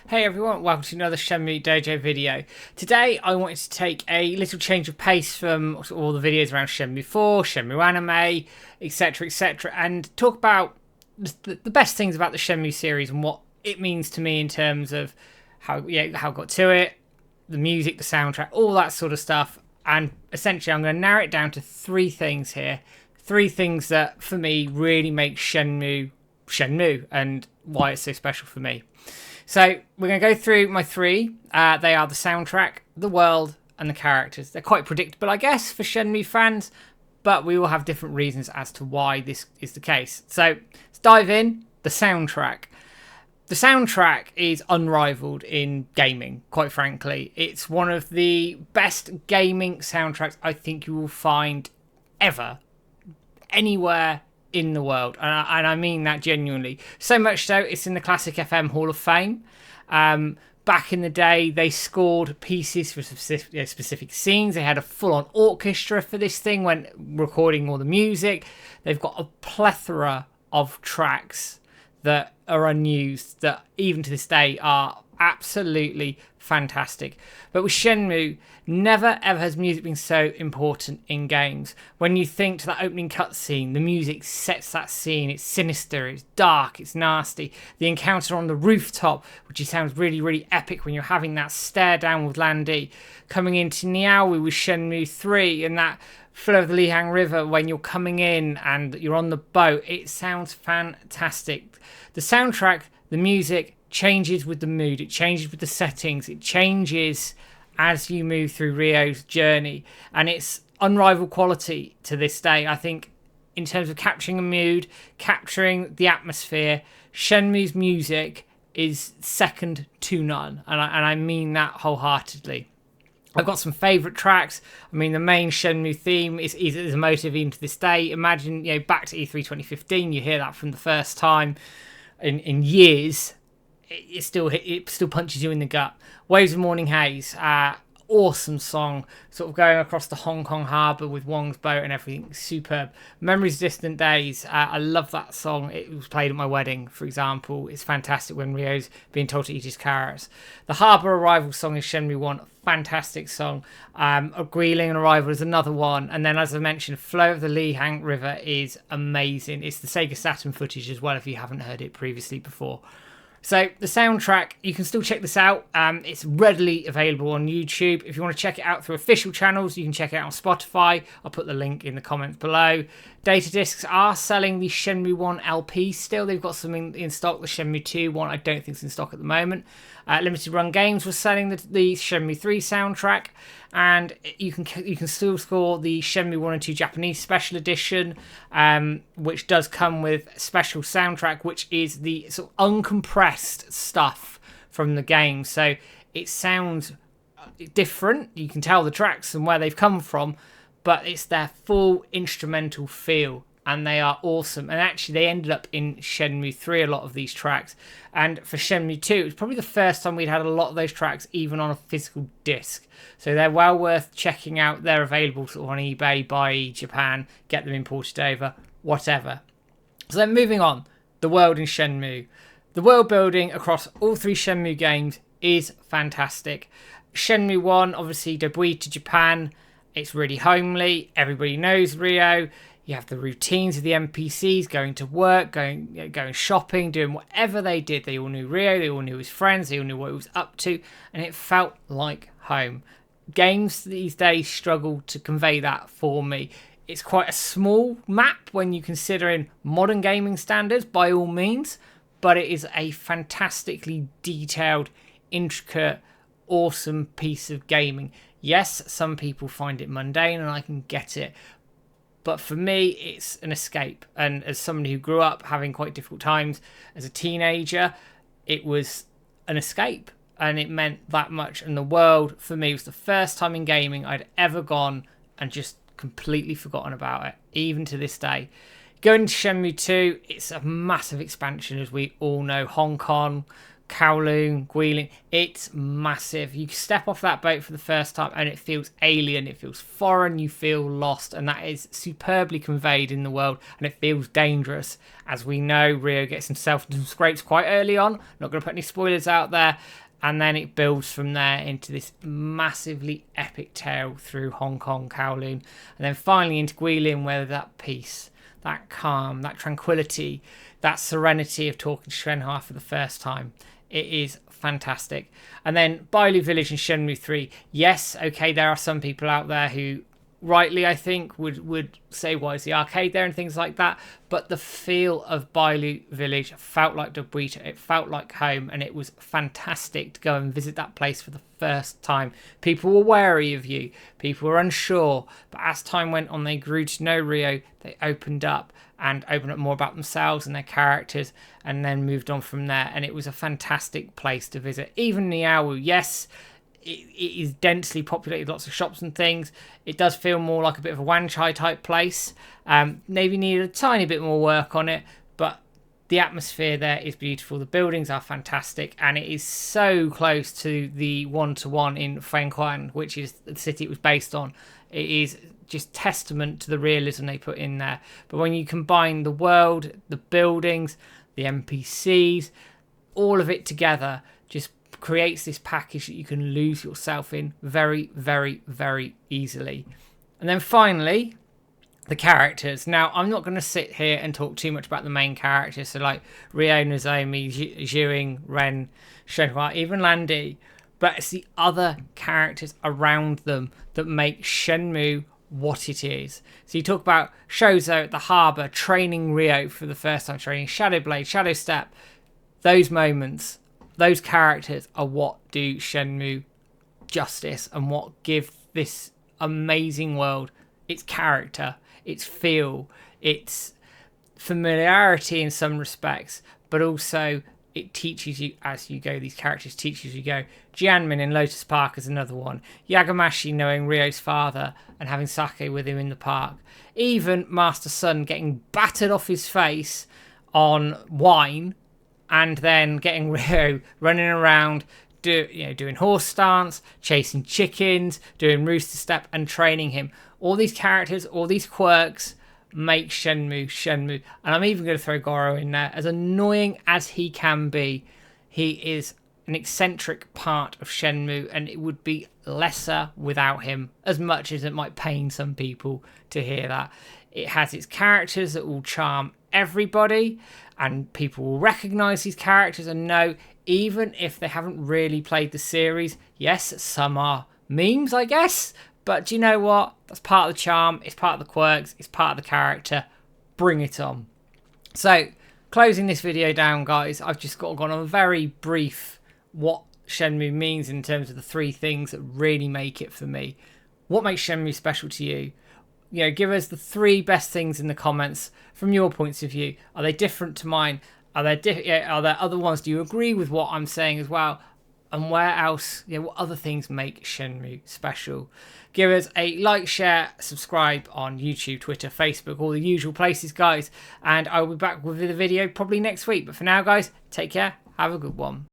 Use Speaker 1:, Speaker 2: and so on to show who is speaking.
Speaker 1: Hey everyone, welcome to another Shenmue Dojo video. Today I wanted to take a little change of pace from all the videos around Shenmue 4, Shenmue anime, etc, and talk about the best things about the Shenmue series and what it means to me in terms of how I got to it, the music, the soundtrack, all that sort of stuff. And essentially I'm going to narrow it down to three things here. Three things that for me really make Shenmue and why it's so special for me. So we're going to go through my three. They are the soundtrack, the world, and the characters. They're quite predictable, I guess, for Shenmue fans, but we will have different reasons as to why this is the case. So let's dive in. The soundtrack. The soundtrack is unrivaled in gaming, quite frankly. It's one of the best gaming soundtracks I think you will find ever, anywhere in the world, and I mean that genuinely. So much so, it's in the Classic FM Hall of Fame. Back in the day, they scored pieces for specific scenes. They had a full-on orchestra for this thing when recording all the music. They've got a plethora of tracks that are unused that even to this day are absolutely fantastic. But with Shenmue, never ever has music been so important in games. When you think to that opening cutscene, the music sets that scene. It's sinister, it's dark, it's nasty. The encounter on the rooftop, which sounds really, really epic when you're having that stare down with Landy. Coming into Niaoui with Shenmue 3 and that flow of the Lihang River when you're coming in and you're on the boat. It sounds fantastic. The soundtrack, the music, changes with the mood, it changes with the settings, it changes as you move through Ryo's journey, and it's unrivaled quality to this day. I think in terms of capturing a mood, capturing the atmosphere, Shenmue's music is second to none, and I mean that wholeheartedly. I've got some favourite tracks. I mean, the main Shenmue theme is a motive even to this day. Imagine, back to E3 2015, you hear that from the first time in years. It still punches you in the gut. Waves of Morning Haze, awesome song, sort of going across the Hong Kong harbour with Wong's boat and everything, superb. Memories of Distant Days, I love that song. It was played at my wedding, for example. It's fantastic when Ryo's being told to eat his carrots. The Harbour Arrival song is Shenmue 1, fantastic song. Guiling and Arrival is another one, and then as I mentioned, Flow of the Lihang River is amazing. It's the Sega Saturn footage as well if you haven't heard it previously before. So the soundtrack, you can still check this out. It's readily available on YouTube. If you want to check it out through official channels, you can check it out on Spotify. I'll put the link in the comments below. Data discs are selling the Shenmue 1 LP still. They've got some in stock. The Shenmue 2 one I don't think is in stock at the moment. Limited Run Games was selling the Shenmue 3 soundtrack, and you can still score the Shenmue 1 and 2 Japanese Special Edition, which does come with special soundtrack, which is the sort of uncompressed stuff from the game. So it sounds different. You can tell the tracks and where they've come from, but it's their full instrumental feel, and they are awesome. And actually, they ended up in Shenmue 3, a lot of these tracks. And for Shenmue 2, it was probably the first time we'd had a lot of those tracks even on a physical disc. So they're well worth checking out. They're available sort of on eBay, buy Japan, get them imported over, whatever. So then moving on, the world in Shenmue. The world building across all three Shenmue games is fantastic. Shenmue 1, obviously debuted to Japan. It's really homely. Everybody knows Ryo. You have the routines of the NPCs, going to work, going shopping, doing whatever they did. They all knew Ryo, they all knew his friends, they all knew what he was up to, and it felt like home. Games these days struggle to convey that for me. It's quite a small map when you consider in modern gaming standards, by all means, but it is a fantastically detailed, intricate, awesome piece of gaming. Yes, some people find it mundane, and I can get it. But for me, it's an escape. And as somebody who grew up having quite difficult times as a teenager, it was an escape. And it meant that much. And the world, for me, was the first time in gaming I'd ever gone and just completely forgotten about it, even to this day. Going to Shenmue 2, it's a massive expansion, as we all know. Hong Kong, Kowloon, Guilin, it's massive. You step off that boat for the first time and it feels alien, it feels foreign, you feel lost, and that is superbly conveyed in the world, and it feels dangerous. As we know, Rio gets himself into some scrapes quite early on, not going to put any spoilers out there, and then it builds from there into this massively epic tale through Hong Kong, Kowloon, and then finally into Guilin, where that peace, that calm, that tranquility, that serenity of talking to Shenhua for the first time. It is fantastic. And then Bailu Village in Shenmue 3. Yes, okay, there are some people out there who, rightly I think, would say, why is the arcade there and things like that. But the feel of Bailu Village felt like Dobuita. It felt like home, and it was fantastic to go and visit that place for the first time. People were wary of you. People were unsure. But as time went on, they grew to know Rio. They opened up more about themselves and their characters, and then moved on from there. And it was a fantastic place to visit. Even Niawu, yes, it is densely populated, lots of shops and things. It does feel more like a bit of a Wanchai type place. Maybe needed a tiny bit more work on it, but the atmosphere there is beautiful. The buildings are fantastic, and it is so close to the one-to-one in Fenghuan, which is the city it was based on. It is just testament to the realism they put in there. But when you combine the world, the buildings, the NPCs, all of it together, just creates this package that you can lose yourself in very, very, very easily. And then finally, the characters. Now, I'm not going to sit here and talk too much about the main characters, so like Rio, Nozomi, Xiuying, Ren, Shenhua, even Landi, but it's the other characters around them that make Shenmue what it is. So you talk about Shozo at the harbour training Rio for the first time, training Shadow Blade, Shadow Step. Those moments, those characters are what do Shenmue justice and what give this amazing world its character, its feel, its familiarity in some respects, but also it teaches you as you go. These characters teach you as you go. Jianmin in Lotus Park is another one. Yagamashi knowing Ryo's father and having sake with him in the park. Even Master Sun getting battered off his face on wine and then getting Ryo running around doing horse stance, chasing chickens, doing rooster step and training him. All these characters, all these quirks make Shenmue. And I'm even going to throw Goro in there. As annoying as he can be, he is an eccentric part of Shenmue, and it would be lesser without him, as much as it might pain some people to hear that. It has its characters that will charm everybody, and people will recognise these characters and know, even if they haven't really played the series, yes, some are memes, I guess, but do you know what? That's part of the charm, it's part of the quirks, it's part of the character. Bring it on. So, closing this video down, guys, I've just gone on a very brief what Shenmue means in terms of the three things that really make it for me. What makes Shenmue special to you? You know, give us the three best things in the comments from your points of view. Are they different to mine? Are there other ones? Do you agree with what I'm saying as well? And where else, what other things make Shenmue special? Give us a like, share, subscribe on YouTube, Twitter, Facebook, all the usual places, guys. And I will be back with a video probably next week. But for now, guys, take care. Have a good one.